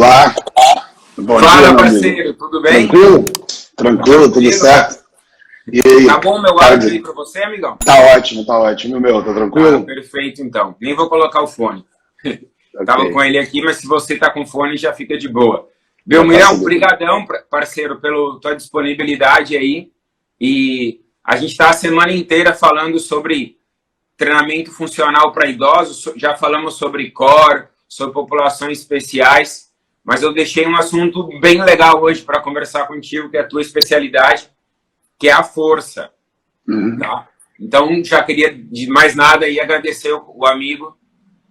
Olá. Bom Fala, dia, parceiro, tudo bem? Tranquilo? Tranquilo, tudo certo? E aí? Tá bom meu áudio aí pra você, amigão? Tá ótimo, tá ótimo. E o meu, tá tranquilo? Tá, perfeito, então. Nem vou colocar o fone. Ok. Tava com ele aqui, mas se você tá com fone, já fica de boa. Já Belmirão, faço brigadão, parceiro, pela tua disponibilidade aí. E a gente tá a semana inteira falando sobre treinamento funcional para idosos, já falamos sobre core, sobre populações especiais, mas eu deixei um assunto bem legal hoje para conversar contigo, que é a tua especialidade, que é a força. Tá? Então, já queria, de mais nada, aí, agradecer o amigo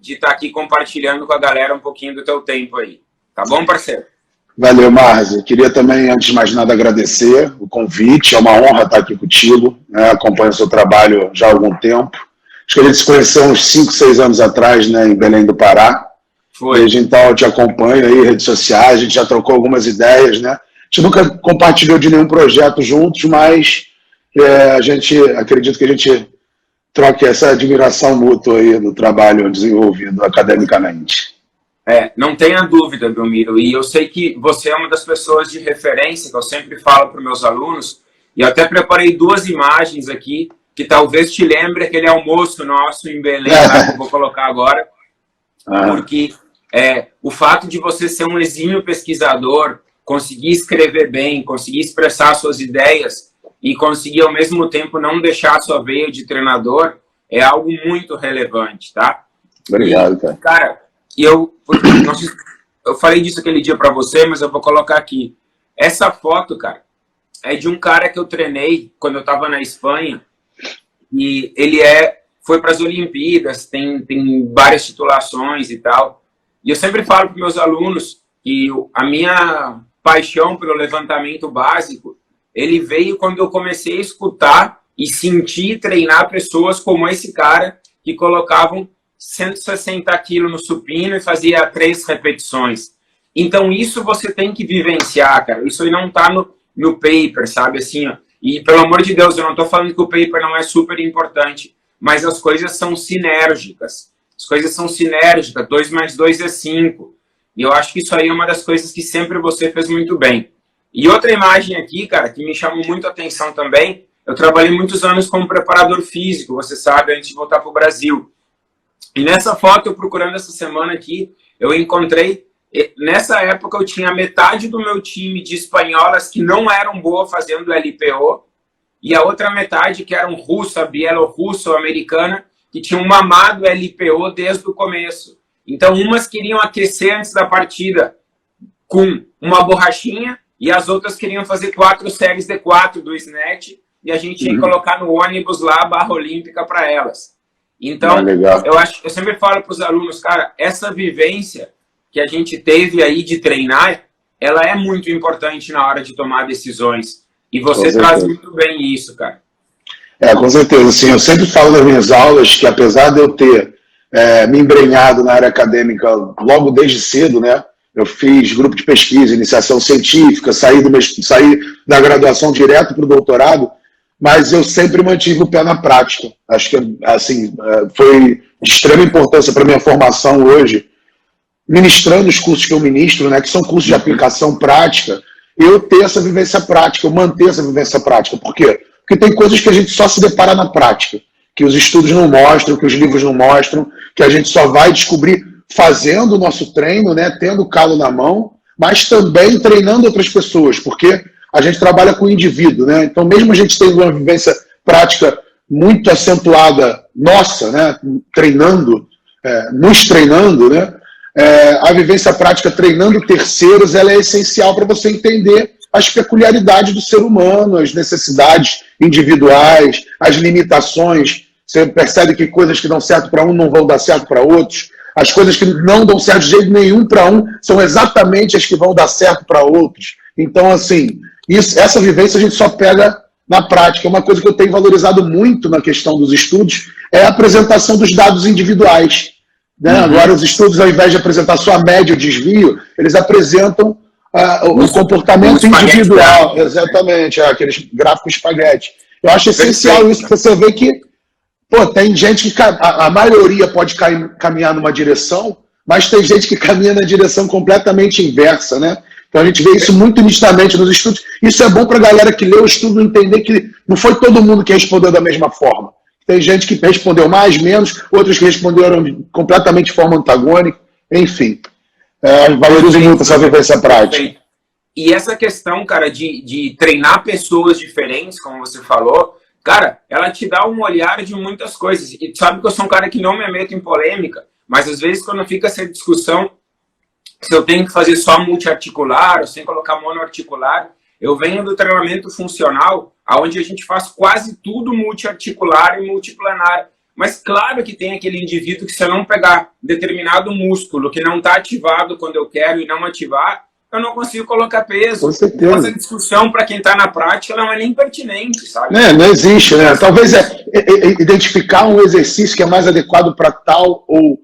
de estar aqui compartilhando com a galera um pouquinho do teu tempo aí. Tá bom, parceiro? Valeu, Márcio. Queria também, antes de mais nada, agradecer o convite. É uma honra estar aqui contigo, né? Acompanho o seu trabalho já há algum tempo. Acho que a gente se conheceu uns 5, 6 anos atrás, né, em Belém do Pará. Foi. Desde então eu te acompanho aí, redes sociais, a gente já trocou algumas ideias, né? A gente nunca compartilhou de nenhum projeto juntos, mas a gente acredito que a gente troque essa admiração mútua aí do trabalho desenvolvido academicamente. Não tenha dúvida, Belmiro, e eu sei que você é uma das pessoas de referência que eu sempre falo para os meus alunos, e eu até preparei 2 imagens aqui, que talvez te lembre aquele almoço nosso em Belém, lá, que eu vou colocar agora, porque o fato de você ser um exímio pesquisador, conseguir escrever bem, conseguir expressar suas ideias e conseguir ao mesmo tempo não deixar a sua veia de treinador é algo muito relevante, tá? Obrigado, cara. Cara, eu falei disso aquele dia para você, mas eu vou colocar aqui. Essa foto, cara, é de um cara que eu treinei quando eu estava na Espanha, e ele foi para as Olimpíadas, tem várias titulações e tal. E eu sempre falo para meus alunos que a minha paixão pelo levantamento básico, ele veio quando eu comecei a escutar e sentir e treinar pessoas como esse cara, que colocavam 160 quilos no supino e fazia 3 repetições. Então isso você tem que vivenciar, cara. Isso aí não está no paper, sabe? Assim, ó. E pelo amor de Deus, eu não estou falando que o paper não é super importante, mas as coisas são sinérgicas. As coisas são sinérgicas, 2 mais 2 é 5. E eu acho que isso aí é uma das coisas que sempre você fez muito bem. E outra imagem aqui, cara, que me chamou muito a atenção também, eu trabalhei muitos anos como preparador físico, você sabe, antes de voltar para o Brasil. E nessa foto, eu procurando essa semana aqui, eu encontrei, nessa época eu tinha metade do meu time de espanholas que não eram boas fazendo LPO, e a outra metade que eram russa, bielorrussa ou americana, que tinham mamado LPO desde o começo. Então, umas queriam aquecer antes da partida com uma borrachinha, e as outras queriam fazer 4 séries de 4 do snatch, e a gente ia colocar no ônibus lá a barra olímpica para elas. Então, eu sempre falo para os alunos, cara, essa vivência que a gente teve aí de treinar, ela é muito importante na hora de tomar decisões. E você traz muito bem isso, cara. Com certeza. Assim, eu sempre falo nas minhas aulas que, apesar de eu ter me embrenhado na área acadêmica logo desde cedo, né? Eu fiz grupo de pesquisa, iniciação científica, saí da graduação direto para o doutorado, mas eu sempre mantive o pé na prática. Acho que assim, foi de extrema importância para a minha formação hoje, ministrando os cursos que eu ministro, né, que são cursos de aplicação prática, eu ter essa vivência prática, eu manter essa vivência prática. Por quê? Porque tem coisas que a gente só se depara na prática, que os estudos não mostram, que os livros não mostram, que a gente só vai descobrir fazendo o nosso treino, né, tendo o calo na mão, mas também treinando outras pessoas, porque a gente trabalha com o indivíduo, né? Então, mesmo a gente tendo uma vivência prática muito acentuada nossa, né, treinando, nos treinando, né, a vivência prática treinando terceiros, ela é essencial para você entender as peculiaridades do ser humano, as necessidades individuais, as limitações. Você percebe que coisas que dão certo para um não vão dar certo para outros. As coisas que não dão certo de jeito nenhum para um são exatamente as que vão dar certo para outros. Então, assim, essa vivência a gente só pega na prática. Uma coisa que eu tenho valorizado muito na questão dos estudos é a apresentação dos dados individuais. Né? Agora, os estudos, ao invés de apresentar só a média e o desvio, eles apresentam o comportamento individual. Exatamente, aqueles gráficos espaguete. Eu acho essencial isso, porque você vê que tem gente que a maioria pode caminhar numa direção, mas tem gente que caminha na direção completamente inversa, né? Então a gente vê isso muito nitidamente nos estudos. Isso é bom para a galera que lê o estudo entender que não foi todo mundo que respondeu da mesma forma. Tem gente que respondeu mais, menos, outros que responderam completamente de forma antagônica, enfim. Valorizo muito essa vivência prática. E essa questão, cara, de treinar pessoas diferentes, como você falou, cara, ela te dá um olhar de muitas coisas. E sabe que eu sou um cara que não me meto em polêmica, mas às vezes quando fica essa discussão, se eu tenho que fazer só multiarticular ou sem colocar monoarticular, eu venho do treinamento funcional, onde a gente faz quase tudo multiarticular e multiplanar. Mas claro que tem aquele indivíduo que se eu não pegar determinado músculo que não está ativado quando eu quero e não ativar, eu não consigo colocar peso. Com certeza. Essa discussão, para quem está na prática, ela não é nem pertinente, sabe? Não existe, né? Talvez identificar um exercício que é mais adequado para tal ou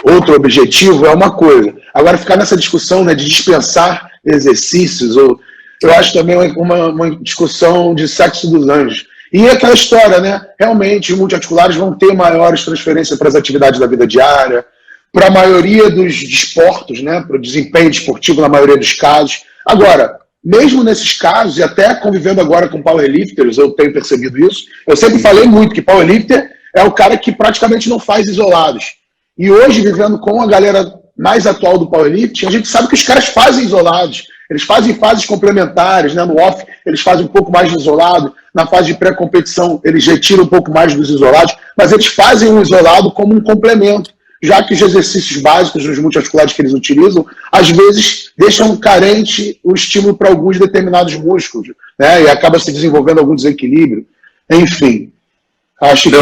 outro objetivo é uma coisa. Agora, ficar nessa discussão, né, de dispensar exercícios, eu acho também uma discussão de sexo dos anjos. E aquela história, né? Realmente, os multiarticulares vão ter maiores transferências para as atividades da vida diária, para a maioria dos desportos, né? Para o desempenho desportivo, na maioria dos casos. Agora, mesmo nesses casos, e até convivendo agora com powerlifters, eu tenho percebido isso, eu sempre falei muito que powerlifter é o cara que praticamente não faz isolados. E hoje, vivendo com a galera mais atual do powerlifting, a gente sabe que os caras fazem isolados. Eles fazem fases complementares, né? No off eles fazem um pouco mais de isolado, na fase de pré-competição eles retiram um pouco mais dos isolados, mas eles fazem um isolado como um complemento, já que os exercícios básicos nos multiarticulares que eles utilizam, às vezes deixam carente o estímulo para alguns determinados músculos, né? E acaba se desenvolvendo algum desequilíbrio. Enfim, acho que...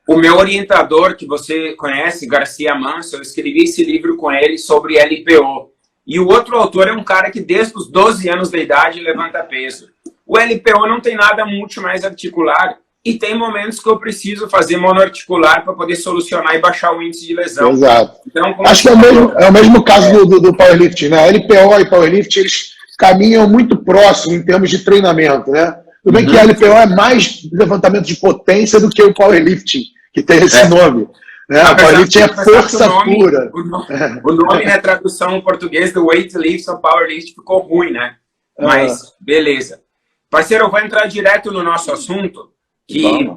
O meu orientador, que você conhece, Garcia Manso, eu escrevi esse livro com ele sobre LPO. E o outro autor é um cara que desde os 12 anos de idade levanta peso. O LPO não tem nada muito mais articular e tem momentos que eu preciso fazer monoarticular para poder solucionar e baixar o índice de lesão. Exato. Então, acho que é o mesmo caso do powerlifting, né? LPO e powerlifting, eles caminham muito próximo em termos de treinamento, né? Tudo bem que a LPO é mais levantamento de potência do que o powerlifting, que tem esse nome. Né? O powerlifting é força pura. O nome na tradução em português do weightlifting ou powerlifting ficou ruim, né? Mas, beleza. Parceiro, eu vou entrar direto no nosso assunto, que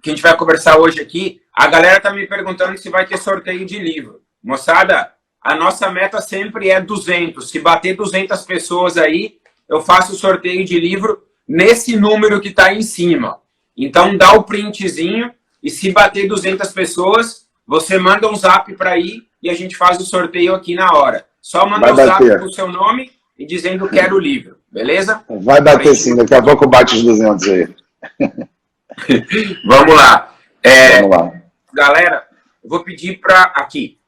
a gente vai conversar hoje aqui. A galera tá me perguntando se vai ter sorteio de livro. Moçada, a nossa meta sempre é 200. Se bater 200 pessoas aí, eu faço o sorteio de livro nesse número que tá em cima. Então, dá o printzinho e se bater 200 pessoas, você manda um zap para aí e a gente faz o sorteio aqui na hora. Só manda um zap com o seu nome e dizendo que quero o livro, beleza? Vai bater sim, daqui a pouco bate os 200 aí. Vamos lá. Vamos lá. Galera, eu vou pedir para aqui.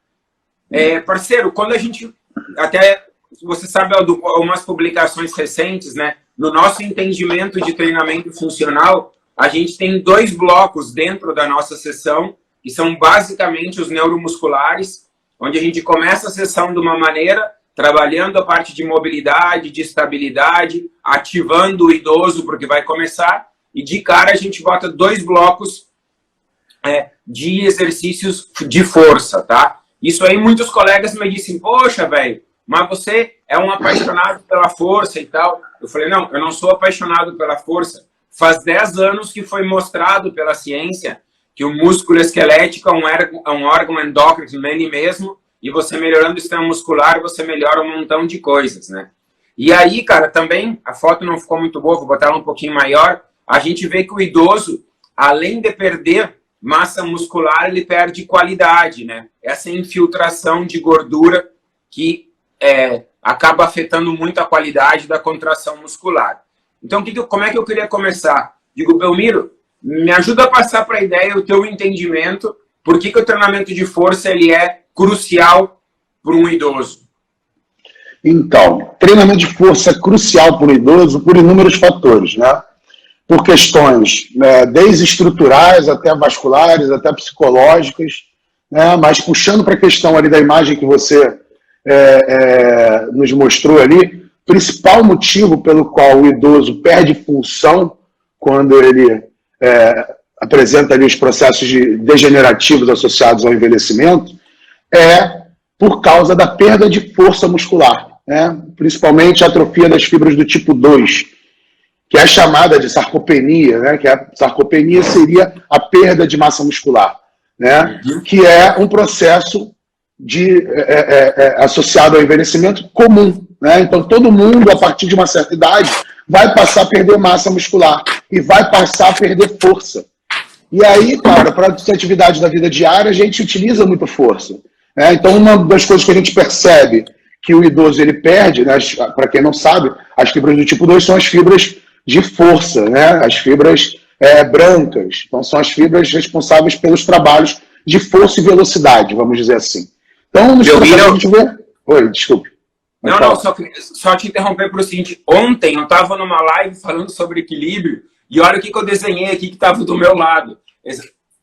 Parceiro, quando a gente... Até você sabe algumas publicações recentes, né? No nosso entendimento de treinamento funcional, a gente tem 2 blocos dentro da nossa sessão, que são basicamente os neuromusculares, onde a gente começa a sessão de uma maneira, trabalhando a parte de mobilidade, de estabilidade, ativando o idoso, porque vai começar, e de cara a gente bota 2 blocos de exercícios de força, tá? Isso aí muitos colegas me disseram, poxa, velho, mas você é um apaixonado pela força e tal. Eu falei, não, eu não sou apaixonado pela força. Faz 10 anos que foi mostrado pela ciência que o músculo esquelético é um órgão endócrino nele mesmo, e você melhorando o sistema muscular, você melhora um montão de coisas, né? E aí, cara, também, a foto não ficou muito boa, vou botar ela um pouquinho maior, a gente vê que o idoso, além de perder massa muscular, ele perde qualidade, né? Essa infiltração de gordura que acaba afetando muito a qualidade da contração muscular. Então, como é que eu queria começar? Digo, Belmiro, me ajuda a passar para a ideia o teu entendimento, por que o treinamento de força ele é crucial para um idoso? Então, treinamento de força é crucial para o idoso por inúmeros fatores, né? Por questões desde estruturais, até vasculares, até psicológicas, né? Mas puxando para a questão ali da imagem que você nos mostrou ali, principal motivo pelo qual o idoso perde função quando ele apresenta ali os processos degenerativos associados ao envelhecimento é por causa da perda de força muscular, né? Principalmente a atrofia das fibras do tipo 2, que é chamada de sarcopenia, né? Que a sarcopenia seria a perda de massa muscular, né? Que é um processo associado ao envelhecimento comum, né? Então todo mundo, a partir de uma certa idade, vai passar a perder massa muscular e vai passar a perder força. E aí, cara, para a atividade da vida diária, a gente utiliza muito força, né? Então, uma das coisas que a gente percebe que o idoso ele perde, né? Para quem não sabe, as fibras do tipo 2 são as fibras de força, né? As fibras brancas. Então, são as fibras responsáveis pelos trabalhos de força e velocidade, vamos dizer assim. Então, nos a gente vê... Oi, desculpe. Não, só te interromper para o seguinte. Ontem eu estava numa live falando sobre equilíbrio e olha o que eu desenhei aqui que estava do meu lado.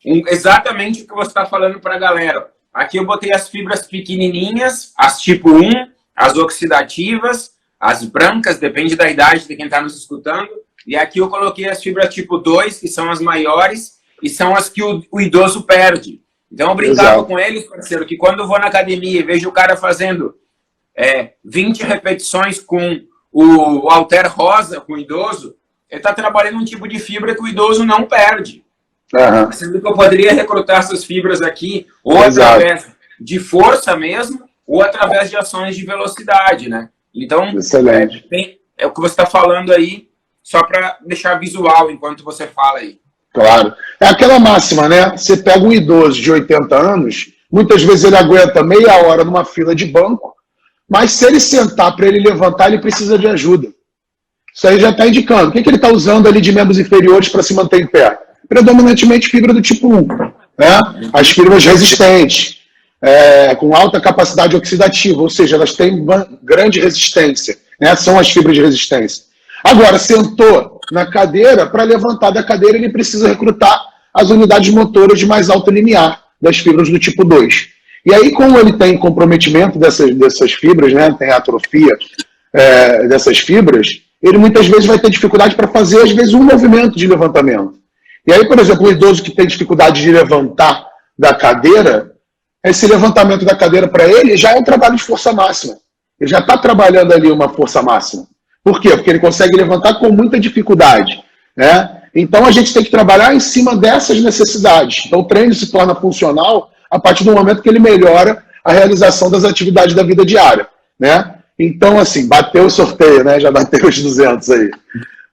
Exatamente o que você está falando para a galera. Aqui eu botei as fibras pequenininhas, as tipo 1, as oxidativas, as brancas, depende da idade de quem está nos escutando. E aqui eu coloquei as fibras tipo 2, que são as maiores e são as que o idoso perde. Então eu brincava com eles, parceiro, que quando eu vou na academia e vejo o cara fazendo 20 repetições com o halter rosa, com o idoso, ele está trabalhando um tipo de fibra que o idoso não perde. Sendo que eu poderia recrutar essas fibras aqui, ou através de força mesmo, ou através de ações de velocidade, né? Então, é o que você está falando aí, só para deixar visual enquanto você fala aí. Claro. É aquela máxima, né? Você pega um idoso de 80 anos, muitas vezes ele aguenta meia hora numa fila de banco, mas se ele sentar para ele levantar, ele precisa de ajuda. Isso aí já está indicando. O que ele está usando ali de membros inferiores para se manter em pé? Predominantemente fibra do tipo 1. Né? As fibras resistentes, com alta capacidade oxidativa, ou seja, elas têm grande resistência. Né? São as fibras de resistência. Agora, sentou na cadeira, para levantar da cadeira, ele precisa recrutar as unidades motoras de mais alto limiar, das fibras do tipo 2. E aí, como ele tem comprometimento dessas fibras, né? Tem atrofia dessas fibras, ele muitas vezes vai ter dificuldade para fazer, às vezes, um movimento de levantamento. E aí, por exemplo, o idoso que tem dificuldade de levantar da cadeira, esse levantamento da cadeira para ele já é um trabalho de força máxima. Ele já está trabalhando ali uma força máxima. Por quê? Porque ele consegue levantar com muita dificuldade. Né? Então, a gente tem que trabalhar em cima dessas necessidades. Então, o treino se torna funcional a partir do momento que ele melhora a realização das atividades da vida diária. Né? Então, assim, bateu o sorteio, né? Já bateu os 200 aí.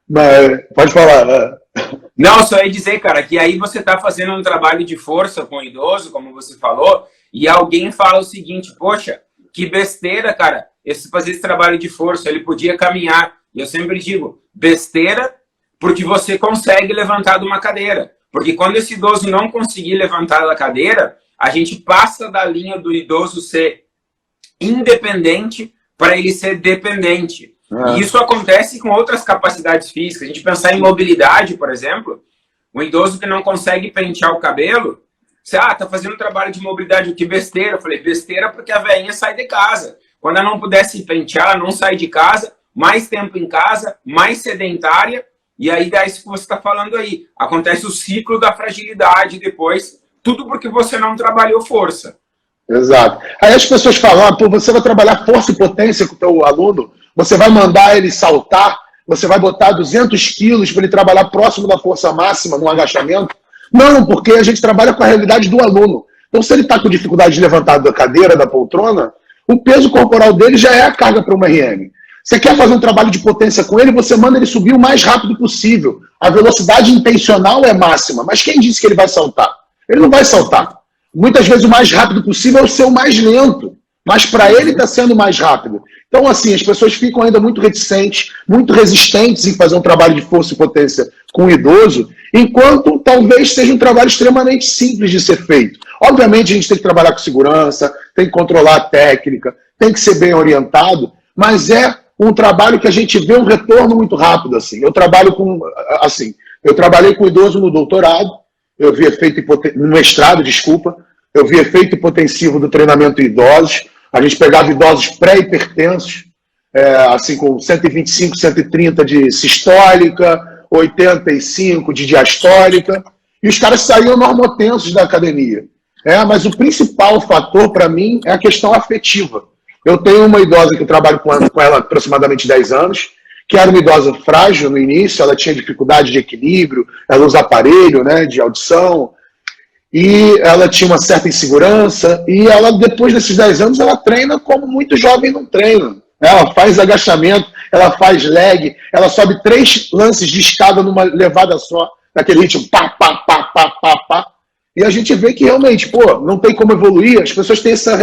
Mas, pode falar. Não, só ia dizer, cara, que aí você está fazendo um trabalho de força com o idoso, como você falou, e alguém fala o seguinte, poxa, que besteira, cara, fazer esse trabalho de força, ele podia caminhar. E eu sempre digo, besteira, porque você consegue levantar de uma cadeira. Porque quando esse idoso não conseguir levantar da cadeira, a gente passa da linha do idoso ser independente para ele ser dependente. E isso acontece com outras capacidades físicas. A gente pensar em mobilidade, por exemplo, um idoso que não consegue pentear o cabelo, você, tá fazendo um trabalho de mobilidade, que besteira. Eu falei, besteira porque a velhinha sai de casa. Quando ela não pudesse pentear, ela não sai de casa, mais tempo em casa, mais sedentária, e aí é isso que você está falando aí. Acontece o ciclo da fragilidade depois, tudo porque você não trabalhou força. Exato. Aí as pessoas falam, pô, você vai trabalhar força e potência com o teu aluno, você vai mandar ele saltar, você vai botar 200 quilos para ele trabalhar próximo da força máxima no agachamento. Não, porque a gente trabalha com a realidade do aluno. Então, se ele está com dificuldade de levantar da cadeira, da poltrona, o peso corporal dele já é a carga para uma RM. Você quer fazer um trabalho de potência com ele, você manda ele subir o mais rápido possível. A velocidade intencional é máxima, mas quem disse que ele vai saltar? Ele não vai saltar. Muitas vezes o mais rápido possível é o seu mais lento, mas para ele está sendo mais rápido. Então, assim, as pessoas ficam ainda muito reticentes, muito resistentes em fazer um trabalho de força e potência com o idoso, enquanto talvez seja um trabalho extremamente simples de ser feito. Obviamente, a gente tem que trabalhar com segurança, tem que controlar a técnica, tem que ser bem orientado, mas é um trabalho que a gente vê um retorno muito rápido. Assim. Eu trabalhei com o idoso no doutorado, eu vi efeito no mestrado, desculpa, eu vi efeito hipotensivo do treinamento em idosos. A gente pegava idosos pré-hipertensos, assim, com 125, 130 de sistólica, 85 de diastólica, e os caras saíam normotensos da academia. Mas o principal fator para mim é a questão afetiva. Eu tenho uma idosa que eu trabalho com ela há aproximadamente 10 anos, que era uma idosa frágil no início, ela tinha dificuldade de equilíbrio, ela usa aparelho, né, de audição, e ela tinha uma certa insegurança, e ela, depois desses 10 anos, ela treina como muito jovem não treina. Ela faz agachamento, ela faz leg, ela sobe 3 lances de escada numa levada só, naquele ritmo, pá, pá, pá, pá, pá, pá. E a gente vê que realmente, pô, não tem como evoluir, as pessoas têm essa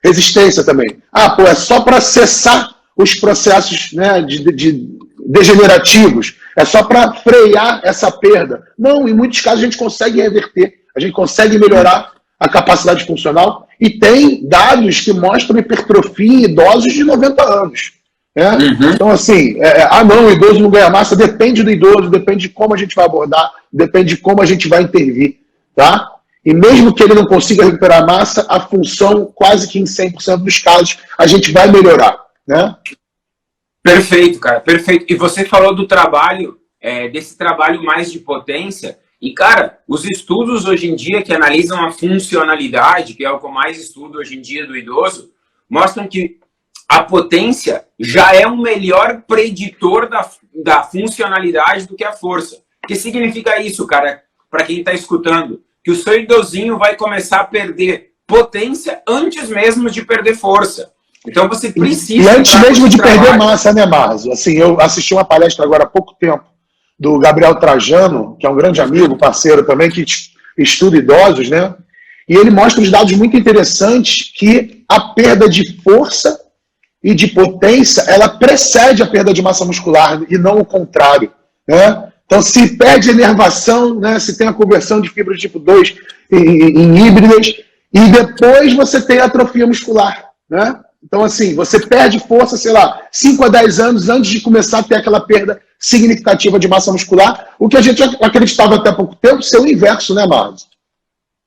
resistência também. É só para cessar os processos, né, de degenerativos, é só para frear essa perda. Não, em muitos casos a gente consegue reverter, a gente consegue melhorar a capacidade funcional e tem dados que mostram hipertrofia em idosos de 90 anos. Né? Então, assim, não, o idoso não ganha massa, depende do idoso, depende de como a gente vai abordar, depende de como a gente vai intervir. Tá? E mesmo que ele não consiga recuperar a massa, a função, quase que em 100% dos casos, a gente vai melhorar. Né? Perfeito, cara, perfeito. E você falou do trabalho, desse trabalho mais de potência. E, cara, os estudos hoje em dia que analisam a funcionalidade, que é o que eu mais estudo hoje em dia do idoso, mostram que a potência já é um melhor preditor da funcionalidade do que a força. O que significa isso, cara, para quem está escutando? Que o seu idosinho vai começar a perder potência antes mesmo de perder força. Então você precisa... E antes mesmo de perder massa, né, Márcio? Assim, eu assisti uma palestra agora há pouco tempo do Gabriel Trajano, que é um grande amigo, parceiro também, que estuda idosos, né? E ele mostra uns dados muito interessantes que a perda de força e de potência, ela precede a perda de massa muscular e não o contrário, né? Então, se perde inervação, né, se tem a conversão de fibras tipo 2 em híbridas, e depois você tem atrofia muscular, né? Então, assim, você perde força, sei lá, 5 a 10 anos antes de começar a ter aquela perda significativa de massa muscular, o que a gente acreditava até há pouco tempo ser o inverso, né, Márcio?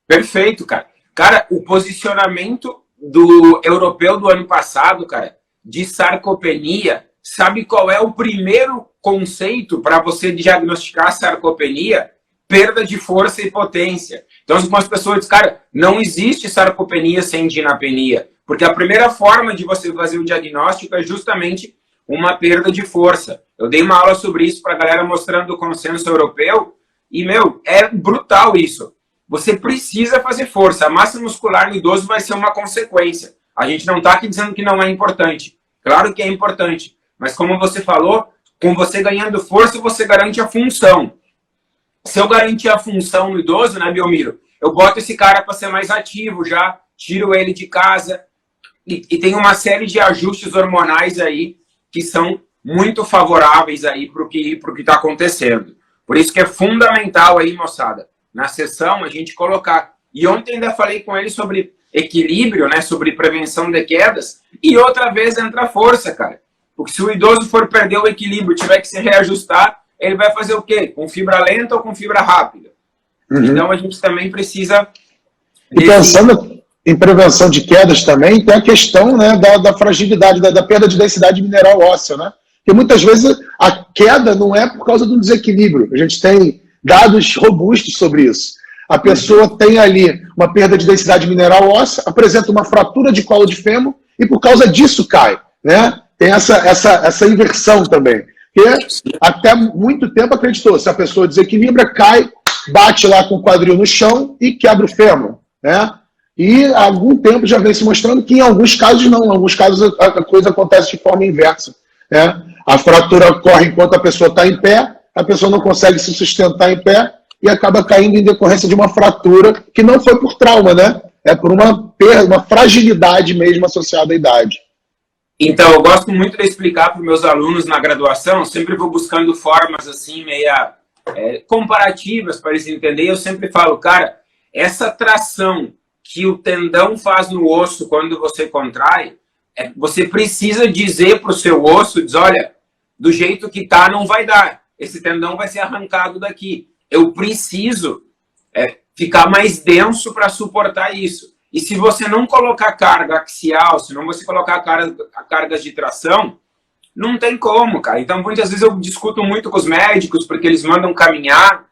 Perfeito, cara. Cara, o posicionamento do europeu do ano passado, cara, de sarcopenia, sabe qual é o primeiro conceito para você diagnosticar sarcopenia? Perda de força e potência. Então, algumas pessoas dizem, cara, não existe sarcopenia sem dinapenia. Porque a primeira forma de você fazer o diagnóstico é justamente uma perda de força. Eu dei uma aula sobre isso para a galera mostrando o consenso europeu e, meu, é brutal isso. Você precisa fazer força. A massa muscular no idoso vai ser uma consequência. A gente não está aqui dizendo que não é importante. Claro que é importante. Mas como você falou, com você ganhando força, você garante a função. Se eu garantir a função no idoso, né, Belmiro? Eu boto esse cara para ser mais ativo já, tiro ele de casa. E tem uma série de ajustes hormonais aí que são muito favoráveis aí para o que está acontecendo. Por isso que é fundamental aí, moçada, na sessão a gente colocar. E ontem ainda falei com ele sobre equilíbrio, né, sobre prevenção de quedas, e outra vez entra a força, cara. Porque se o idoso for perder o equilíbrio, tiver que se reajustar, ele vai fazer o quê? Com fibra lenta ou com fibra rápida? Então a gente também precisa... E pensando em prevenção de quedas também, tem a questão, né, da fragilidade, da perda de densidade mineral óssea, né? Porque muitas vezes a queda não é por causa do desequilíbrio. A gente tem dados robustos sobre isso. A pessoa tem ali uma perda de densidade mineral óssea, apresenta uma fratura de colo de fêmur e por causa disso cai, né? Tem essa inversão também. Porque até muito tempo acreditou, se a pessoa desequilibra, cai, bate lá com o quadril no chão e quebra o fêmur, né? E há algum tempo já vem se mostrando que em alguns casos não, em alguns casos a coisa acontece de forma inversa, né? A fratura ocorre enquanto a pessoa está em pé, a pessoa não consegue se sustentar em pé e acaba caindo em decorrência de uma fratura que não foi por trauma, né? É por uma perda, uma fragilidade mesmo associada à idade. Então, eu gosto muito de explicar para os meus alunos na graduação, sempre vou buscando formas assim, meia comparativas para eles entenderem. Eu sempre falo, cara, essa tração que o tendão faz no osso quando você contrai, você precisa dizer para o seu osso, diz, olha, do jeito que tá não vai dar, esse tendão vai ser arrancado daqui. Eu preciso ficar mais denso para suportar isso. E se você não colocar carga axial, se não você colocar cargas de tração, não tem como, cara. Então, muitas vezes eu discuto muito com os médicos, porque eles mandam caminhar.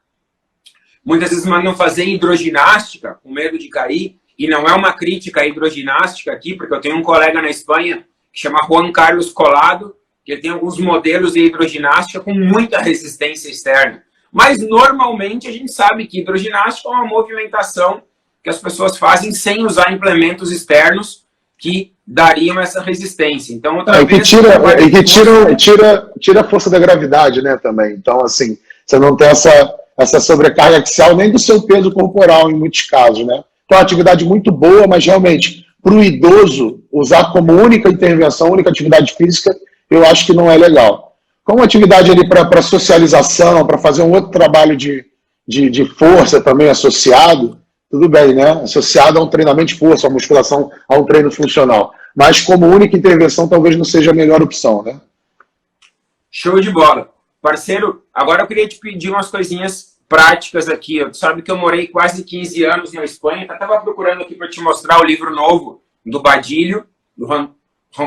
muitas vezes mandam fazer hidroginástica com medo de cair, e não é uma crítica à hidroginástica aqui, porque eu tenho um colega na Espanha que chama Juan Carlos Colado, que ele tem alguns modelos de hidroginástica com muita resistência externa. Mas, normalmente, a gente sabe que hidroginástica é uma movimentação que as pessoas fazem sem usar implementos externos que dariam essa resistência. Então, outra vez... tira a força da gravidade, né, também. Então, assim, você não tem essa sobrecarga axial nem do seu peso corporal, em muitos casos, né? Então, é uma atividade muito boa, mas, realmente, para o idoso, usar como única intervenção, única atividade física, eu acho que não é legal. Como atividade ali para socialização, para fazer um outro trabalho de força também associado, tudo bem, né? Associado a um treinamento de força, a musculação, a um treino funcional. Mas como única intervenção, talvez não seja a melhor opção, né? Show de bola. Parceiro, agora eu queria te pedir umas coisinhas práticas aqui. Tu sabe que eu morei quase 15 anos na Espanha. Eu estava procurando aqui para te mostrar o livro novo do Badilho, do Juan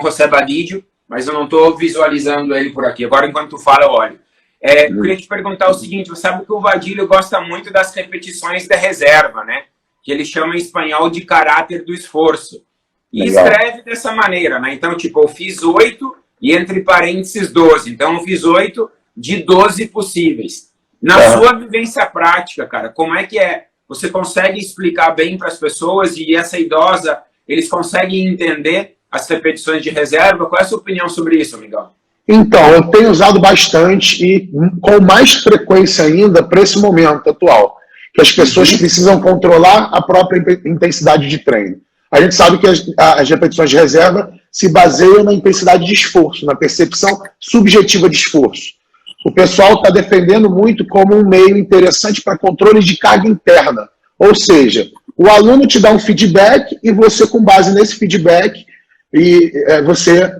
José Badillo, mas eu não estou visualizando ele por aqui. Agora, enquanto tu fala, eu olho. Eu queria te perguntar o seguinte, você sabe que o Badillo gosta muito das repetições da reserva, né? Que ele chama em espanhol de caráter do esforço. E Legal. Escreve dessa maneira, né? Então, tipo, eu fiz 8 e entre parênteses 12. Então, eu fiz 8 de 12 possíveis. Na sua vivência prática, cara, como é que é? Você consegue explicar bem para as pessoas e essa idosa, eles conseguem entender as repetições de reserva? Qual é a sua opinião sobre isso, Miguel? Então, eu tenho usado bastante e com mais frequência ainda para esse momento atual, que as pessoas precisam controlar a própria intensidade de treino. A gente sabe que as repetições de reserva se baseiam na intensidade de esforço, na percepção subjetiva de esforço. O pessoal está defendendo muito como um meio interessante para controle de carga interna. Ou seja, o aluno te dá um feedback e você, com base nesse feedback, você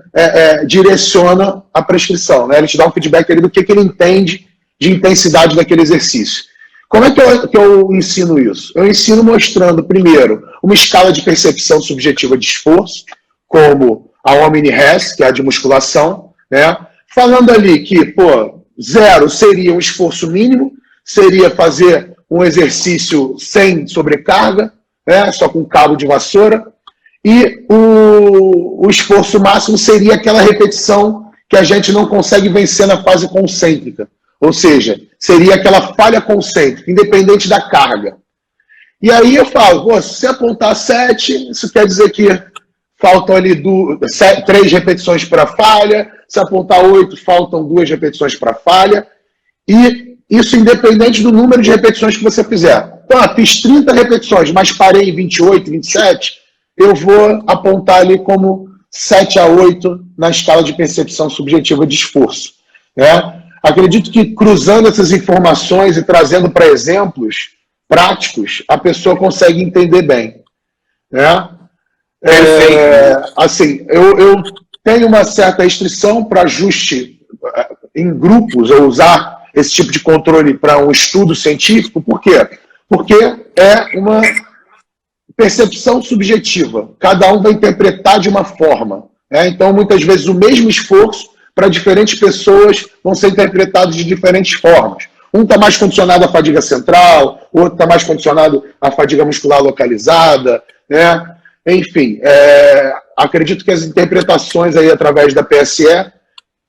direciona a prescrição, né? Ele te dá um feedback ali do que ele entende de intensidade daquele exercício. Como é que eu ensino isso? Eu ensino mostrando, primeiro, uma escala de percepção subjetiva de esforço, como a Omni-Hess, que é a de musculação, né? Falando ali que, 0 seria um esforço mínimo, seria fazer um exercício sem sobrecarga, né? Só com cabo de vassoura. E o esforço máximo seria aquela repetição que a gente não consegue vencer na fase concêntrica. Ou seja, seria aquela falha concêntrica, independente da carga. E aí eu falo, se você apontar 7, isso quer dizer que faltam ali 3 repetições para falha. Se apontar 8, faltam 2 repetições para falha. E isso independente do número de repetições que você fizer. Então, fiz 30 repetições, mas parei em 28, 27... eu vou apontar ali como 7 a 8 na escala de percepção subjetiva de esforço, né? Acredito que cruzando essas informações e trazendo para exemplos práticos, a pessoa consegue entender bem, né? Assim, eu tenho uma certa restrição para ajuste em grupos, ou usar esse tipo de controle para um estudo científico. Por quê? Porque é uma percepção subjetiva. Cada um vai interpretar de uma forma, né? Então, muitas vezes, o mesmo esforço para diferentes pessoas vão ser interpretados de diferentes formas. Um está mais condicionado à fadiga central, o outro está mais condicionado à fadiga muscular localizada, né? Enfim, acredito que as interpretações aí através da PSE,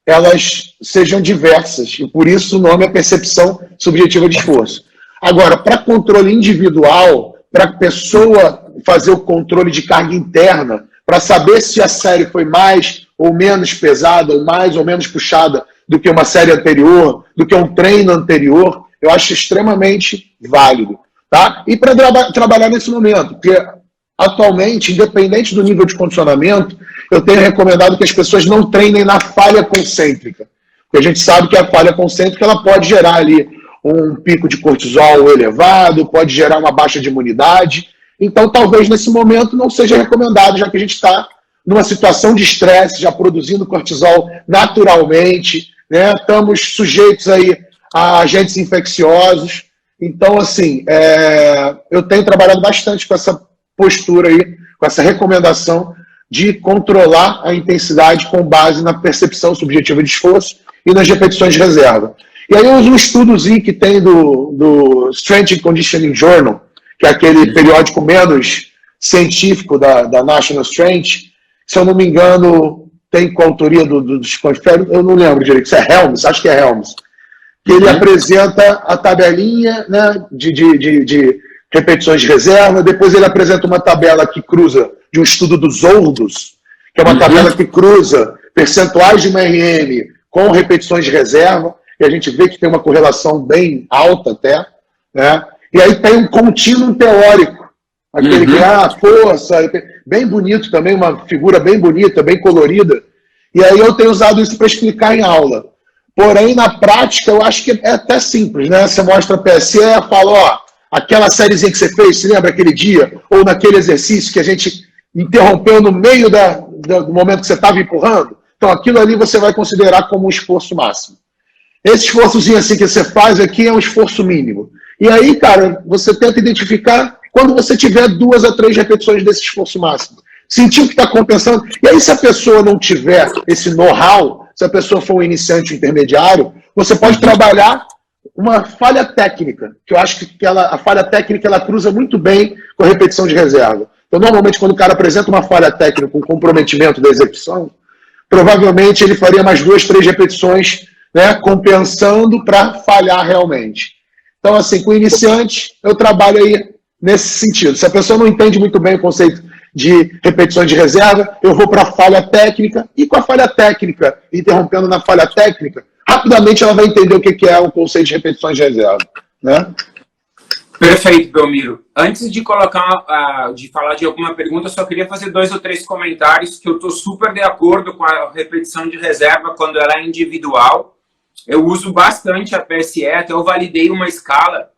elas sejam diversas, e por isso o nome é percepção subjetiva de esforço. Agora, para controle individual, para a pessoa fazer o controle de carga interna, para saber se a série foi mais ou menos pesada, ou mais ou menos puxada do que uma série anterior, do que um treino anterior, eu acho extremamente válido. Tá? E para trabalhar nesse momento, porque atualmente, independente do nível de condicionamento, eu tenho recomendado que as pessoas não treinem na falha concêntrica. Porque a gente sabe que a falha concêntrica ela pode gerar ali um pico de cortisol elevado, pode gerar uma baixa de imunidade. Então, talvez nesse momento não seja recomendado, já que a gente está numa situação de estresse, já produzindo cortisol naturalmente, né? Estamos sujeitos aí a agentes infecciosos. Então, assim, eu tenho trabalhado bastante com essa postura aí, com essa recomendação de controlar a intensidade com base na percepção subjetiva de esforço e nas repetições de reserva. E aí eu uso um estudozinho que tem do Strength and Conditioning Journal, que é aquele periódico menos científico da National Strength. Se eu não me engano, tem com a autoria dos conférios, eu não lembro direito, se é Helms, acho que é Helms, que ele apresenta a tabelinha, né, de repetições de reserva, depois ele apresenta uma tabela que cruza de um estudo dos Oldos, que é uma tabela que cruza percentuais de MRM com repetições de reserva, e a gente vê que tem uma correlação bem alta até, né? E aí tem um contínuo teórico, aquele que força, bem bonito também, uma figura bem bonita, bem colorida, e aí eu tenho usado isso para explicar em aula. Porém, na prática, eu acho que é até simples, né? Você mostra a PSE, fala, ó, aquela sériezinha que você fez, se lembra aquele dia? Ou naquele exercício que a gente interrompeu no meio do momento que você estava empurrando? Então, aquilo ali você vai considerar como um esforço máximo. Esse esforçozinho assim que você faz aqui é um esforço mínimo. E aí, cara, você tenta identificar quando você tiver 2 a 3 repetições desse esforço máximo. Sentiu que está compensando. E aí, se a pessoa não tiver esse know-how, se a pessoa for um iniciante intermediário, você pode trabalhar uma falha técnica, que eu acho que a falha técnica ela cruza muito bem com a repetição de reserva. Então, normalmente, quando o cara apresenta uma falha técnica com comprometimento da execução, provavelmente ele faria mais 2, 3 repetições, né, compensando para falhar realmente. Então, assim, com o iniciante, eu trabalho aí nesse sentido. Se a pessoa não entende muito bem o conceito de repetições de reserva, eu vou para a falha técnica, e com a falha técnica, interrompendo na falha técnica, rapidamente ela vai entender o que é o conceito de repetições de reserva, né? Perfeito, Belmiro. Antes de de falar de alguma pergunta, eu só queria fazer 2 ou 3 comentários que eu estou super de acordo com a repetição de reserva quando ela é individual. Eu uso bastante a PSE, até eu validei uma escala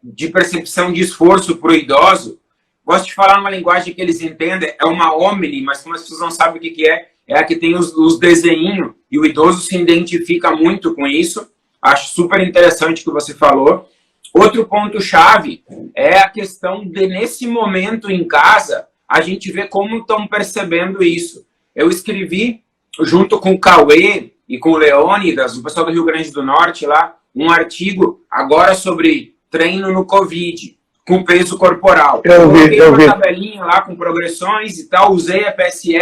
de percepção de esforço para o idoso. Gosto de falar uma linguagem que eles entendem, é uma Omni, mas como as pessoas não sabem o que é a que tem os desenhinhos, e o idoso se identifica muito com isso. Acho super interessante o que você falou. Outro ponto-chave é a questão de, nesse momento em casa, a gente ver como estão percebendo isso. Eu escrevi, junto com o Cauê e com o Leônidas, o pessoal do Rio Grande do Norte, lá, um artigo agora sobre treino no Covid, com peso corporal. Eu vi uma tabelinha lá com progressões e tal, usei a PSE,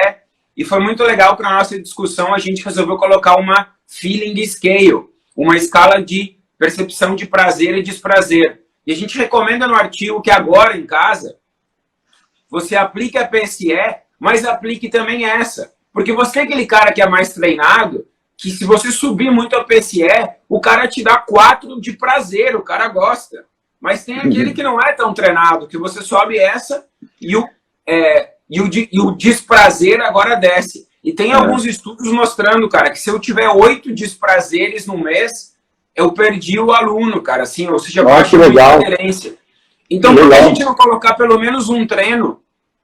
e foi muito legal que na nossa discussão a gente resolveu colocar uma feeling scale, uma escala de percepção de prazer e desprazer. E a gente recomenda no artigo que agora em casa você aplique a PSE, mas aplique também essa. Porque você é aquele cara que é mais treinado, que se você subir muito a PSE, o cara te dá 4 de prazer, o cara gosta. Mas tem aquele que não é tão treinado, que você sobe essa e o desprazer agora desce. E tem alguns estudos mostrando, cara, que se eu tiver 8 desprazeres no mês, eu perdi o aluno, cara, assim, ou seja, que legal. Diferença. Então, por que a gente não colocar pelo menos um treino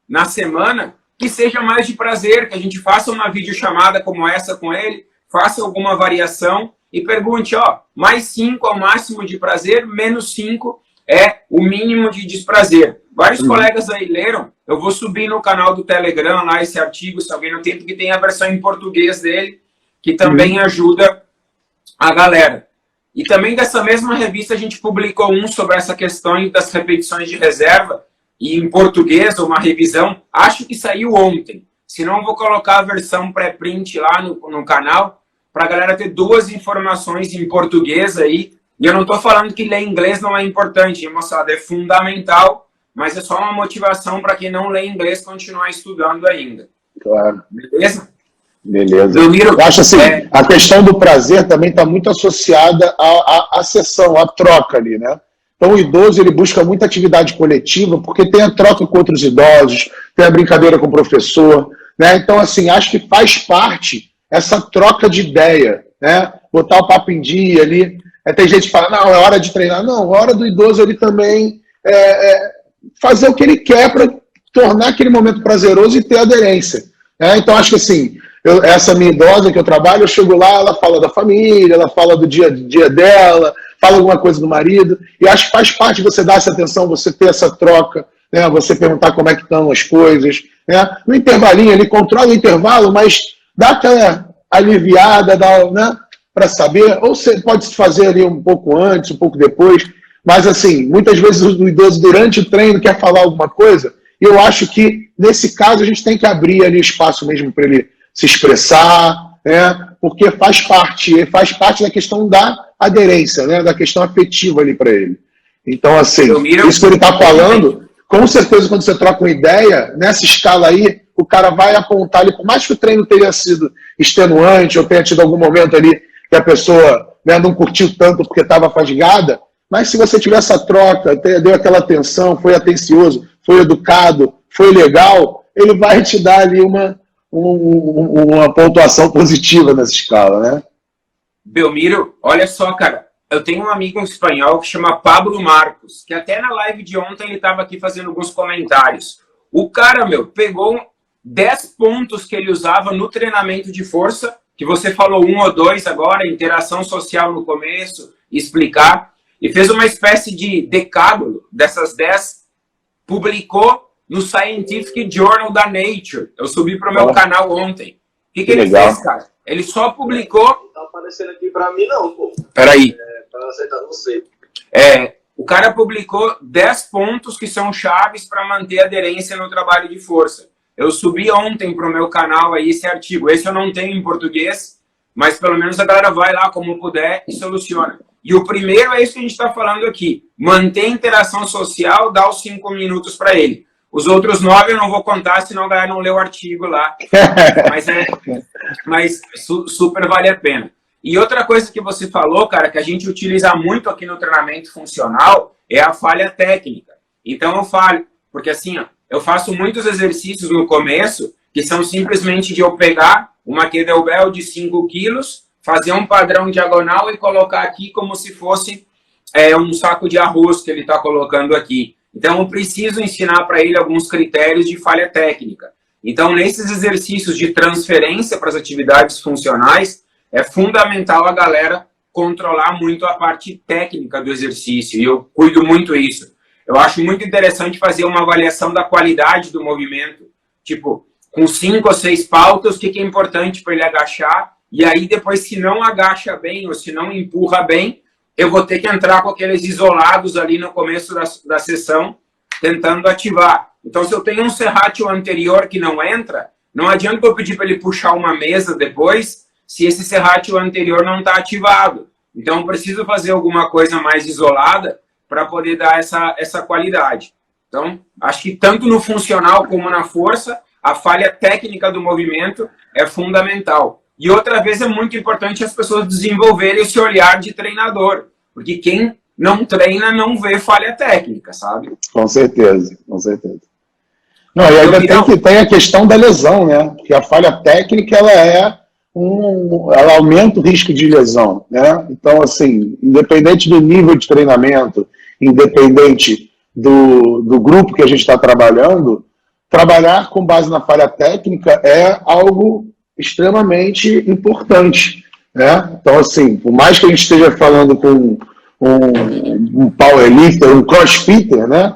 na semana que seja mais de prazer, que a gente faça uma videochamada como essa com ele, faça alguma variação e pergunte, ó, mais 5 é o máximo de prazer, menos 5 é o mínimo de desprazer. Vários colegas aí leram, eu vou subir no canal do Telegram lá esse artigo, se alguém não tem, porque tem a versão em português dele, que também ajuda a galera. E também dessa mesma revista a gente publicou um sobre essa questão das repetições de reserva, e em português, uma revisão, acho que saiu ontem. Se não, vou colocar a versão pré-print lá no canal, para a galera ter 2 informações em português aí. E eu não estou falando que ler inglês não é importante, moçada, é fundamental, mas é só uma motivação para quem não lê inglês continuar estudando ainda. Claro. Beleza? Beleza. Eu acho assim, a questão do prazer também está muito associada à sessão, à troca ali, né? Então o idoso ele busca muita atividade coletiva porque tem a troca com outros idosos, tem a brincadeira com o professor, né? Então assim, acho que faz parte essa troca de ideia, né? Botar o papo em dia ali. Tem gente que fala, não, é hora de treinar. Não, é hora do idoso ele também fazer o que ele quer para tornar aquele momento prazeroso e ter aderência. Né? Então acho que assim, essa minha idosa que eu trabalho, eu chego lá, ela fala da família, ela fala do dia a dia dela, fala alguma coisa do marido, e acho que faz parte você dar essa atenção, você ter essa troca, né? Você perguntar como é que estão as coisas, né? No intervalinho ali, controla o intervalo, mas dá aquela aliviada, né? para saber, ou você pode fazer ali um pouco antes, um pouco depois, mas assim, muitas vezes o idoso durante o treino quer falar alguma coisa, e eu acho que nesse caso a gente tem que abrir ali espaço mesmo para ele se expressar, né? Porque faz parte da questão da aderência, né? Da questão afetiva ali para ele. Então, assim, isso que ele está falando, com certeza quando você troca uma ideia, nessa escala aí, o cara vai apontar ali, por mais que o treino tenha sido extenuante, ou tenha tido algum momento ali que a pessoa, né, não curtiu tanto porque estava fadigada, mas se você tiver essa troca, deu aquela atenção, foi atencioso, foi educado, foi legal, ele vai te dar ali uma pontuação positiva nessa escala, né? Belmiro, olha só, cara, eu tenho um amigo espanhol que chama Pablo Marcos, que até na live de ontem ele estava aqui fazendo alguns comentários. O cara, meu, pegou 10 pontos que ele usava no treinamento de força, que você falou 1 ou 2 agora, interação social no começo, explicar, e fez uma espécie de decálogo dessas 10, publicou no Scientific Journal da Nature. Eu subi para o meu canal ontem. O que ele fez, cara? Ele só publicou... Não tá aparecendo aqui para mim não, pô. Peraí. Para aceitar você. O cara publicou 10 pontos que são chaves para manter a aderência no trabalho de força. Eu subi ontem para o meu canal aí esse artigo. Esse eu não tenho em português, mas pelo menos a galera vai lá como puder e soluciona. E o primeiro é isso que a gente está falando aqui. Manter a interação social, dá os 5 minutos para ele. Os outros 9 eu não vou contar, senão a galera não lê o artigo lá. Mas super vale a pena. E outra coisa que você falou, cara, que a gente utiliza muito aqui no treinamento funcional, é a falha técnica. Então eu falho, porque assim, ó, eu faço muitos exercícios no começo, que são simplesmente de eu pegar uma kettlebell de 5 quilos, fazer um padrão diagonal e colocar aqui como se fosse um saco de arroz que ele está colocando aqui. Então, eu preciso ensinar para ele alguns critérios de falha técnica. Então, nesses exercícios de transferência para as atividades funcionais, é fundamental a galera controlar muito a parte técnica do exercício, e eu cuido muito isso. Eu acho muito interessante fazer uma avaliação da qualidade do movimento, tipo, com 5 ou 6 pautas, o que é importante para ele agachar, e aí depois, se não agacha bem ou se não empurra bem, eu vou ter que entrar com aqueles isolados ali no começo da sessão, tentando ativar. Então, se eu tenho um serrátil anterior que não entra, não adianta eu pedir para ele puxar uma mesa depois, se esse serrátil anterior não está ativado. Então, eu preciso fazer alguma coisa mais isolada para poder dar essa qualidade. Então, acho que tanto no funcional como na força, a falha técnica do movimento é fundamental. E outra vez é muito importante as pessoas desenvolverem esse olhar de treinador, porque quem não treina não vê falha técnica, sabe? Com certeza, com certeza. Não, e ainda tem a questão da lesão, né? Porque a falha técnica, ela aumenta o risco de lesão, né? Então, assim, independente do nível de treinamento, independente do grupo que a gente está trabalhando, trabalhar com base na falha técnica é algo extremamente importante, né? Então, assim, por mais que a gente esteja falando com um powerlifter, um crossfitter, né?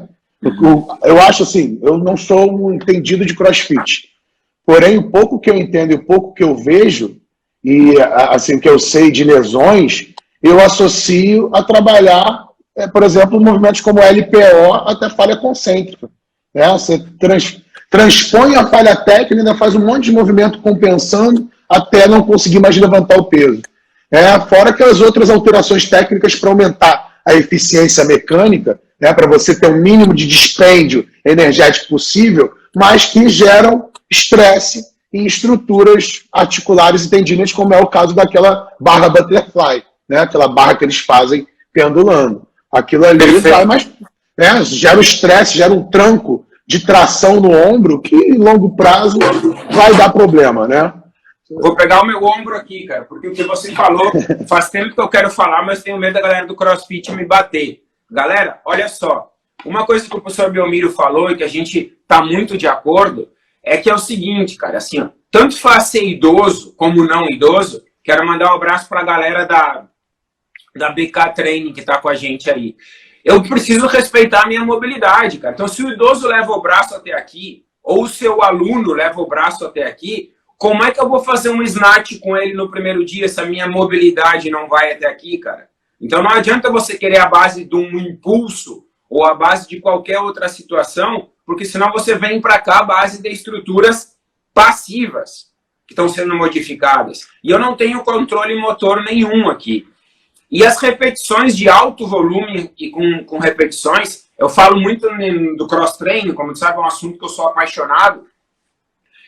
Eu acho assim, eu não sou um entendido de crossfit, porém, o pouco que eu entendo e o pouco que eu vejo, e assim, que eu sei de lesões, eu associo a trabalhar, por exemplo, movimentos como LPO até falha concêntrica, né? Você transpõe a falha técnica, ainda faz um monte de movimento compensando até não conseguir mais levantar o peso. Fora aquelas outras alterações técnicas para aumentar a eficiência mecânica, né, para você ter um mínimo de dispêndio energético possível, mas que geram estresse em estruturas articulares e tendineiras, como é o caso daquela barra butterfly, né, aquela barra que eles fazem pendulando. Aquilo ali vai mais, né, gera um estresse, gera um tranco de tração no ombro, que em longo prazo vai dar problema, né? Vou pegar o meu ombro aqui, cara, porque o que você falou, faz tempo que eu quero falar, mas tenho medo da galera do CrossFit me bater. Galera, olha só, uma coisa que o professor Belmiro falou e que a gente tá muito de acordo, é que é o seguinte, cara, assim, ó, tanto faz ser idoso como não idoso, quero mandar um abraço pra galera da BK Training que tá com a gente aí. Eu preciso respeitar a minha mobilidade, cara. Então, se o idoso leva o braço até aqui, ou o seu aluno leva o braço até aqui, como é que eu vou fazer um snatch com ele no primeiro dia se a minha mobilidade não vai até aqui, cara? Então não adianta você querer a base de um impulso ou a base de qualquer outra situação, porque senão você vem para cá a base de estruturas passivas que estão sendo modificadas. E eu não tenho controle motor nenhum aqui. E as repetições de alto volume e com repetições, eu falo muito do cross-training, como tu sabe, é um assunto que eu sou apaixonado.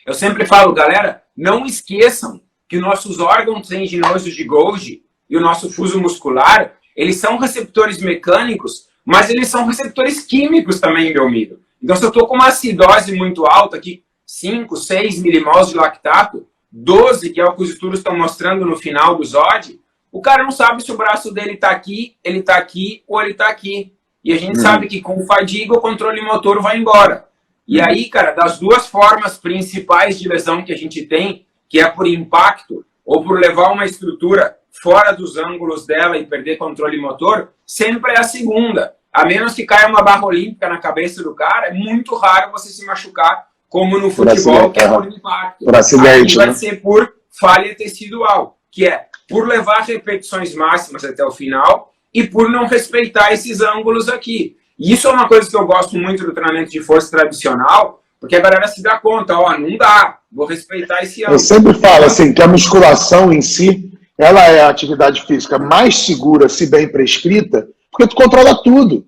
Eu sempre falo, galera, não esqueçam que nossos órgãos tendinosos de Golgi e o nosso fuso muscular, eles são receptores mecânicos, mas eles são receptores químicos também, meu amigo. Então, se eu estou com uma acidose muito alta, aqui 5, 6 milimols de lactato, 12, que é o que os estudos estão mostrando no final do ZOD, o cara não sabe se o braço dele está aqui, ele está aqui ou ele está aqui. E a gente sabe que com fadiga o controle motor vai embora. E aí, cara, das duas formas principais de lesão que a gente tem, que é por impacto ou por levar uma estrutura fora dos ângulos dela e perder controle motor, sempre é a segunda. A menos que caia uma barra olímpica na cabeça do cara, é muito raro você se machucar, como no futebol, que é por impacto. Por acidente, aqui vai ser por falha tecidual, que é por levar repetições máximas até o final e por não respeitar esses ângulos aqui. E isso é uma coisa que eu gosto muito do treinamento de força tradicional, porque a galera se dá conta, ó, não dá, vou respeitar esse ângulo. Eu sempre falo assim, que a musculação em si, ela é a atividade física mais segura, se bem prescrita, porque tu controla tudo.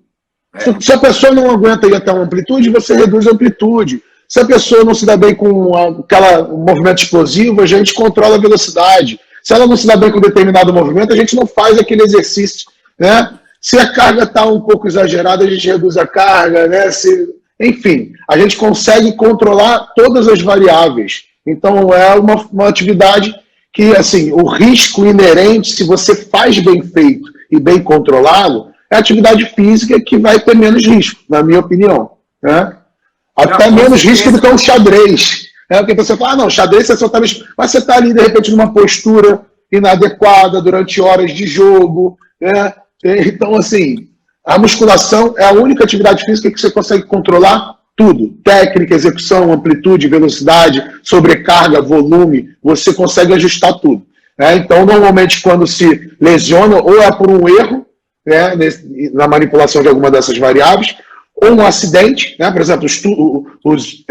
Se a pessoa não aguenta ir até uma amplitude, você reduz a amplitude. Se a pessoa não se dá bem com um movimento explosivo, a gente controla a velocidade. Se ela não se dá bem com determinado movimento, a gente não faz aquele exercício, né? Se a carga está um pouco exagerada, a gente reduz a carga, né? Enfim, a gente consegue controlar todas as variáveis. Então, é uma atividade que, assim, o risco inerente, se você faz bem feito e bem controlado, é a atividade física que vai ter menos risco, na minha opinião, né? Até menos risco do que um xadrez. Porque você fala, não, xadrez você só está... Mas você está ali, de repente, numa postura inadequada durante horas de jogo, né? Então, assim, a musculação é a única atividade física que você consegue controlar tudo. Técnica, execução, amplitude, velocidade, sobrecarga, volume, você consegue ajustar tudo. Então, normalmente, quando se lesiona, ou é por um erro, né, na manipulação de alguma dessas variáveis, ou um acidente, né? Por exemplo, os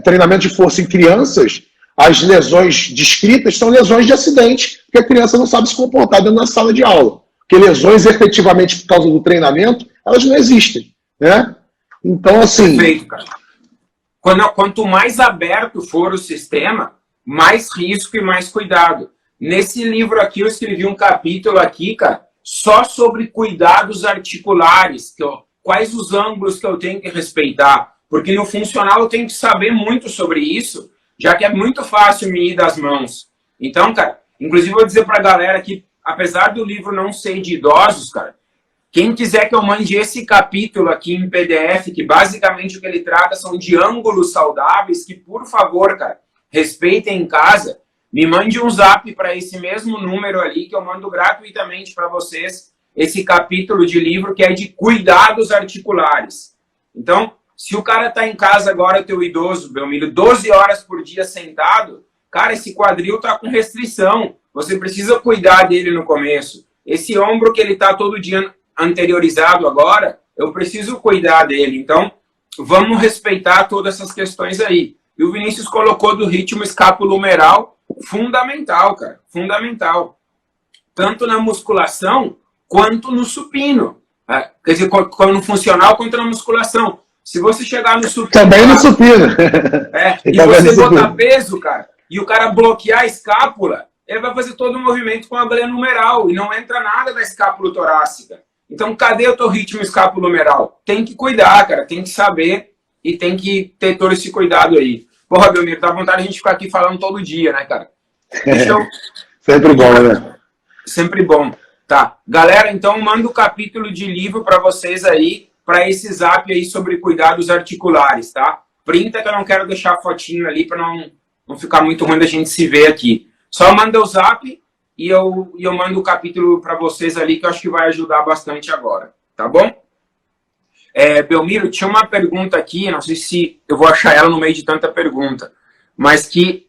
treinamentos de força em crianças, as lesões descritas são lesões de acidente, porque a criança não sabe se comportar dentro da sala de aula. Porque lesões efetivamente por causa do treinamento, elas não existem, né? Então, assim... Perfeito, cara. Quanto mais aberto for o sistema, mais risco e mais cuidado. Nesse livro aqui, eu escrevi um capítulo aqui, cara, só sobre cuidados articulares, quais os ângulos que eu tenho que respeitar. Porque no funcional eu tenho que saber muito sobre isso, já que é muito fácil me ir das mãos. Então, cara, inclusive eu vou dizer pra galera que, apesar do livro não ser de idosos, cara, quem quiser que eu mande esse capítulo aqui em PDF, que basicamente o que ele trata são de ângulos saudáveis, que, por favor, cara, respeitem em casa, me mande um zap para esse mesmo número ali, que eu mando gratuitamente para vocês esse capítulo de livro que é de cuidados articulares. Então, se o cara tá em casa agora, teu idoso, Belmiro, 12 horas por dia sentado, cara, esse quadril tá com restrição. Você precisa cuidar dele no começo. Esse ombro que ele tá todo dia anteriorizado agora, eu preciso cuidar dele. Então, vamos respeitar todas essas questões aí. E o Vinícius colocou do ritmo escapulohumeral, fundamental, cara, fundamental. Tanto na musculação, quanto no supino. Quer dizer, no funcional, quanto na musculação. Se você chegar no supino... Também no supino. E você botar peso, cara, e o cara bloquear a escápula, ele vai fazer todo o movimento com a glenohumeral e não entra nada da escápula torácica. Então, cadê o teu ritmo escapulohumeral? Tem que cuidar, cara, tem que saber e tem que ter todo esse cuidado aí. Porra, Belmiro, dá vontade de a gente ficar aqui falando todo dia, né, cara? Sempre bom, né? Sempre bom. Tá. Galera, então manda o capítulo de livro para vocês aí, para esse zap aí sobre cuidados articulares, tá? Printa que eu não quero deixar a fotinho ali para não ficar muito ruim da gente se ver aqui. Só manda o zap e eu mando o capítulo para vocês ali, que eu acho que vai ajudar bastante agora, tá bom? Belmiro, tinha uma pergunta aqui, não sei se eu vou achar ela no meio de tanta pergunta, mas que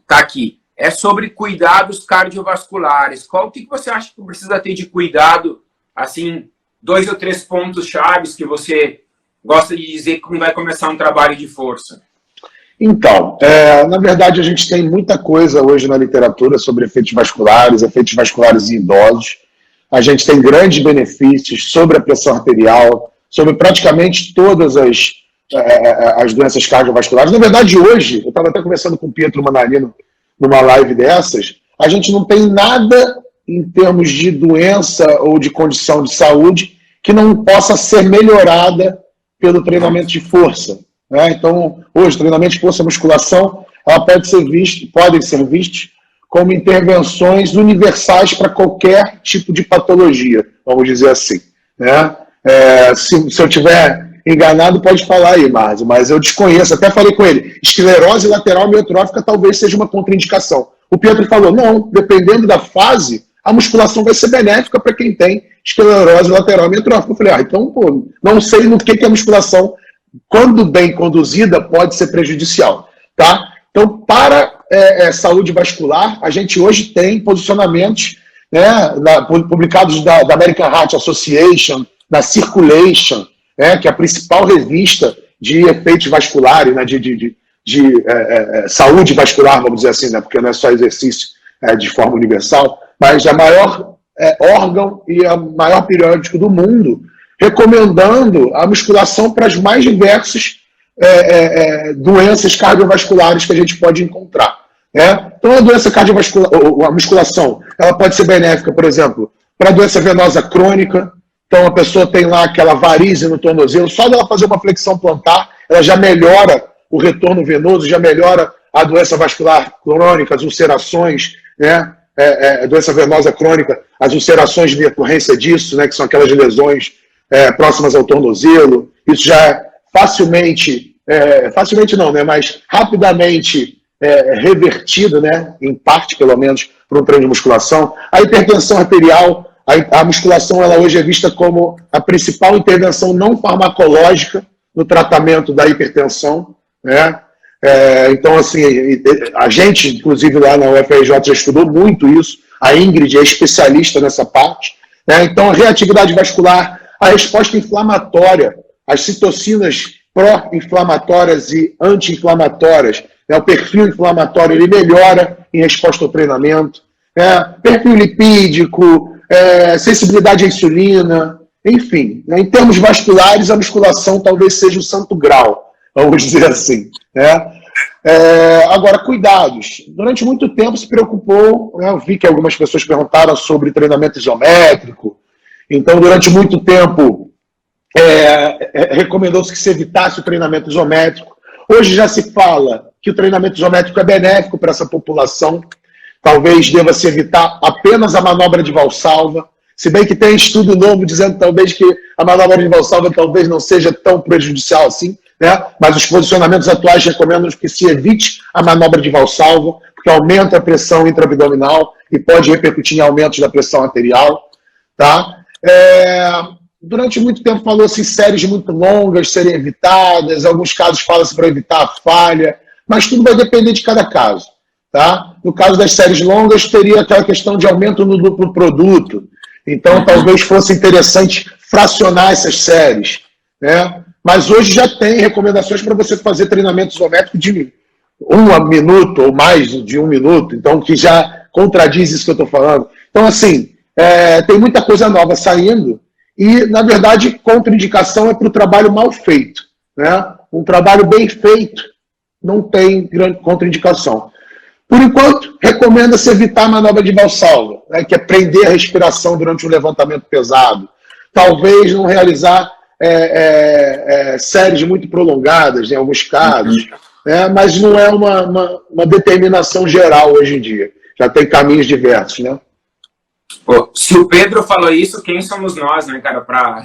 Tá aqui. É sobre cuidados cardiovasculares. Qual que você acha que precisa ter de cuidado, assim, 2 ou 3 pontos chaves que você gosta de dizer quando vai começar um trabalho de força? Então, na verdade, a gente tem muita coisa hoje na literatura sobre efeitos vasculares em idosos. A gente tem grandes benefícios sobre a pressão arterial, sobre praticamente todas as doenças cardiovasculares. Na verdade, hoje, eu estava até conversando com o Pietro Manarino numa live dessas, a gente não tem nada em termos de doença ou de condição de saúde que não possa ser melhorada pelo treinamento de força. Né? Então, hoje, treinamento de força e musculação, ela podem ser vistos como intervenções universais para qualquer tipo de patologia, vamos dizer assim. Né? Se eu tiver enganado, pode falar aí, Márcio, mas eu desconheço, até falei com ele, esclerose lateral amiotrófica talvez seja uma contraindicação. O Pietro falou, não, dependendo da fase, a musculação vai ser benéfica para quem tem esclerose lateral amiotrófica. Eu falei, então, pô, não sei no que a musculação, quando bem conduzida, pode ser prejudicial. Tá? Então, para saúde vascular, a gente hoje tem posicionamentos, né, publicados da American Heart Association, da Circulation, que é a principal revista de efeitos vasculares, né, de saúde vascular, vamos dizer assim, né, porque não é só exercício de forma universal, mas a maior órgão e a maior periódico do mundo, recomendando a musculação para as mais diversas doenças cardiovasculares que a gente pode encontrar. Né? Então, a doença cardiovascular, a musculação, ela pode ser benéfica, por exemplo, para a doença venosa crônica. Então, a pessoa tem lá aquela varize no tornozelo, só dela fazer uma flexão plantar, ela já melhora o retorno venoso, já melhora a doença vascular crônica, as ulcerações, né? Doença venosa crônica, as ulcerações de decorrência disso, né? Que são aquelas lesões próximas ao tornozelo. Isso já é facilmente não, né? Mas rapidamente revertido, né? Em parte, pelo menos, por um treino de musculação. A hipertensão arterial, a musculação ela hoje é vista como a principal intervenção não farmacológica no tratamento da hipertensão. Né? Então, assim, a gente, inclusive lá na UFRJ, já estudou muito isso. A Ingrid é especialista nessa parte. Né? Então, a reatividade vascular, a resposta inflamatória, as citocinas pró-inflamatórias e anti-inflamatórias, né? O perfil inflamatório ele melhora em resposta ao treinamento. Perfil lipídico, sensibilidade à insulina, enfim. Né? Em termos vasculares, a musculação talvez seja o santo grau, vamos dizer assim. Né? Agora, cuidados. Durante muito tempo se preocupou, né? Eu vi que algumas pessoas perguntaram sobre treinamento isométrico. Então, durante muito tempo, recomendou-se que se evitasse o treinamento isométrico. Hoje já se fala que o treinamento isométrico é benéfico para essa população. Talvez deva se evitar apenas a manobra de Valsalva, se bem que tem estudo novo dizendo talvez que a manobra de Valsalva talvez não seja tão prejudicial assim, né? Mas os posicionamentos atuais recomendam que se evite a manobra de Valsalva, porque aumenta a pressão intraabdominal e pode repercutir em aumentos da pressão arterial. Tá? Durante muito tempo falou-se em séries muito longas serem evitadas, em alguns casos fala-se para evitar a falha, mas tudo vai depender de cada caso. Tá? No caso das séries longas, teria aquela questão de aumento no duplo produto. Então, talvez fosse interessante fracionar essas séries. Né? Mas hoje já tem recomendações para você fazer treinamento isométrico de 1 minuto ou mais de 1 minuto, então que já contradiz isso que eu estou falando. Então, assim, tem muita coisa nova saindo e, na verdade, contraindicação é para o trabalho mal feito. Né? Um trabalho bem feito não tem grande contraindicação. Por enquanto, recomenda-se evitar a manobra de Valsalva, né, que é prender a respiração durante um levantamento pesado. Talvez não realizar séries muito prolongadas, em alguns casos, né, mas não é uma determinação geral hoje em dia. Já tem caminhos diversos, né? Pô, se o Pedro falou isso, quem somos nós, né, cara, para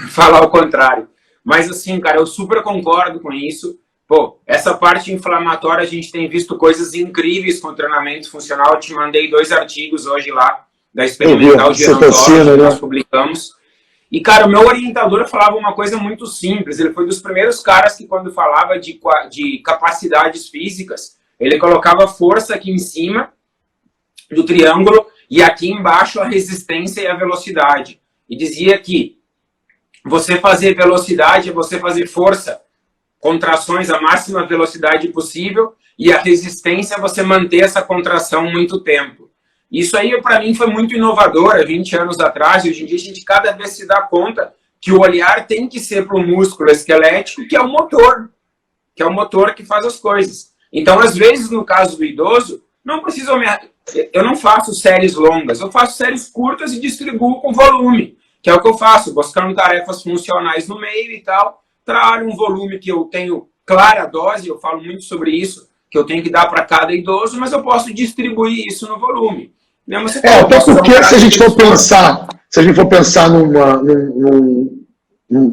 falar o contrário? Mas assim, cara, eu super concordo com isso. Pô, essa parte inflamatória, a gente tem visto coisas incríveis com o treinamento funcional. Eu te mandei 2 artigos hoje lá, da Experimental de Gerontologia, que nós publicamos. E, cara, o meu orientador falava uma coisa muito simples. Ele foi dos primeiros caras que, quando falava de capacidades físicas, Ele colocava força aqui em cima do triângulo e aqui embaixo a resistência e a velocidade. E dizia que você fazer velocidade é você fazer força, contrações à máxima velocidade possível, e a resistência é você manter essa contração muito tempo. Isso aí, para mim, foi muito inovador há 20 anos atrás, e hoje em dia a gente cada vez se dá conta que o olhar tem que ser para o músculo esquelético, que é o motor que faz as coisas. Então, às vezes, no caso do idoso, não precisa... Eu não faço séries longas, eu faço séries curtas e distribuo com volume, que é o que eu faço, buscando tarefas funcionais no meio e tal, trabalho um volume que eu tenho clara dose, eu falo muito sobre isso, que eu tenho que dar para cada idoso, mas eu posso distribuir isso no volume. Até porque se a gente for pensar num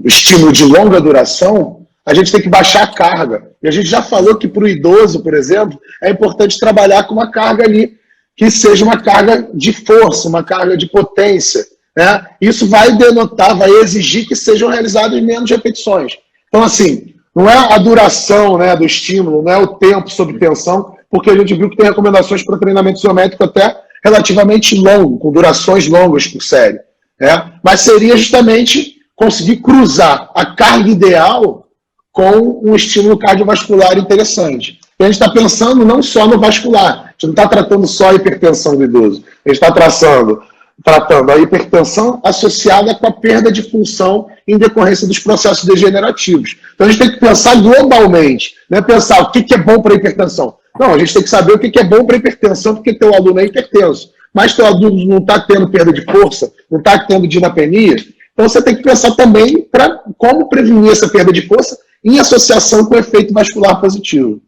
estímulo de longa duração, a gente tem que baixar a carga. E a gente já falou que para o idoso, por exemplo, é importante trabalhar com uma carga ali, que seja uma carga de força, uma carga de potência. Né? Isso vai denotar, vai exigir que sejam realizadas menos repetições. Então, assim, não é a duração, né, do estímulo, não é o tempo sob tensão, porque a gente viu que tem recomendações para treinamento isométrico até relativamente longo, com durações longas por série. Né? Mas seria justamente conseguir cruzar a carga ideal com um estímulo cardiovascular interessante. E a gente está pensando não só no vascular, a gente não está tratando só a hipertensão do idoso, a gente está tratando a hipertensão associada com a perda de função em decorrência dos processos degenerativos. Então a gente tem que pensar globalmente, não é pensar o que é bom para a hipertensão. Não, a gente tem que saber o que é bom para a hipertensão, porque teu aluno é hipertenso. Mas teu aluno não está tendo perda de força, não está tendo dinapenia, então você tem que pensar também para como prevenir essa perda de força em associação com o efeito vascular positivo.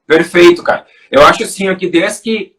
Perfeito, cara. Eu acho assim, que desde que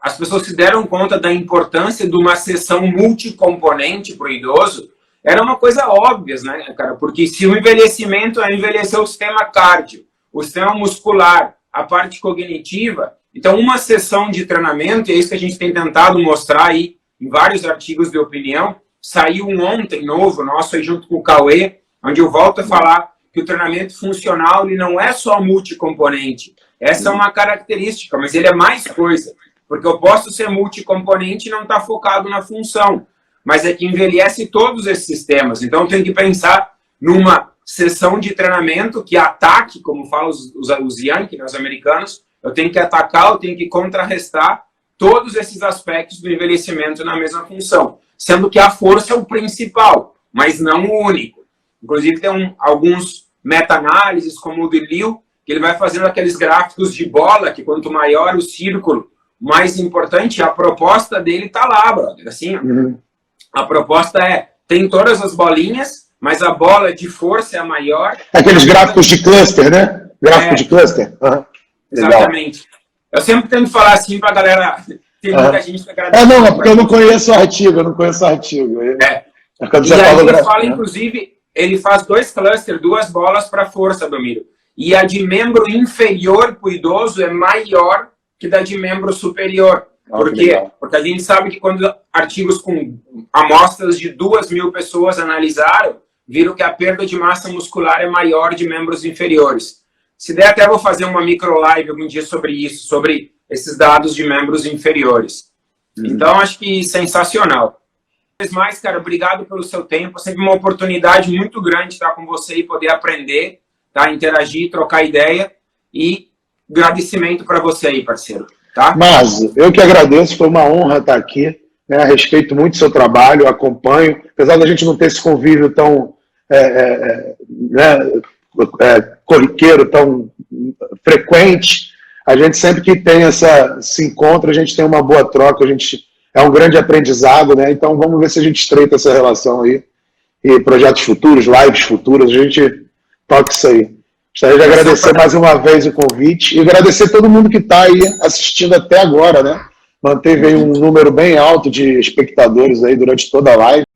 as pessoas se deram conta da importância de uma sessão multicomponente para o idoso, era uma coisa óbvia, né, cara? Porque se o envelhecimento é envelhecer o sistema cardio, o sistema muscular, a parte cognitiva, então uma sessão de treinamento, e é isso que a gente tem tentado mostrar aí em vários artigos de opinião, saiu um ontem novo, nosso aí junto com o Cauê, onde eu volto a falar que o treinamento funcional ele não é só multicomponente. Essa é uma característica, mas ele é mais coisa. Porque eu posso ser multicomponente e não estar focado na função. Mas é que envelhece todos esses sistemas. Então eu tenho que pensar numa sessão de treinamento que ataque, como falam os Yankees, os americanos, eu tenho que atacar, eu tenho que contrarrestar todos esses aspectos do envelhecimento na mesma função. Sendo que a força é o principal, mas não o único. Inclusive tem alguns meta-análises, como o de Liu, que ele vai fazendo aqueles gráficos de bola, que quanto maior o círculo, mais importante, a proposta dele está lá, brother. Assim, a proposta tem todas as bolinhas, mas a bola de força é a maior. Aqueles gráficos de cluster, né? Gráfico de cluster. Exatamente. Eu sempre tento falar assim para a galera, tem muita gente que agradece. Não, é porque eu não conheço o artigo, E aí ele fala, inclusive, ele faz 2 clusters, 2 bolas para força, Belmiro. E a de membro inferior para o idoso é maior que da de membro superior. Por quê? Porque a gente sabe que quando artigos com amostras de 2.000 pessoas analisaram, viram que a perda de massa muscular é maior de membros inferiores. Se der, até vou fazer uma micro live algum dia sobre isso, sobre esses dados de membros inferiores. Então, acho que sensacional. Mais, cara, obrigado pelo seu tempo. Sempre uma oportunidade muito grande estar com você e poder aprender, tá? Interagir, trocar ideia. E agradecimento para você aí, parceiro. Tá? Mas eu que agradeço, foi uma honra estar aqui. Né? Respeito muito o seu trabalho, acompanho. Apesar da gente não ter esse convívio tão corriqueiro, tão frequente, a gente sempre que tem se encontra, a gente tem uma boa troca, é um grande aprendizado, né? Então vamos ver se a gente estreita essa relação aí. E projetos futuros, lives futuras, a gente toca isso aí. Gostaria de agradecer mais uma vez o convite e agradecer todo mundo que está aí assistindo até agora, né? Manteve aí um número bem alto de espectadores aí durante toda a live.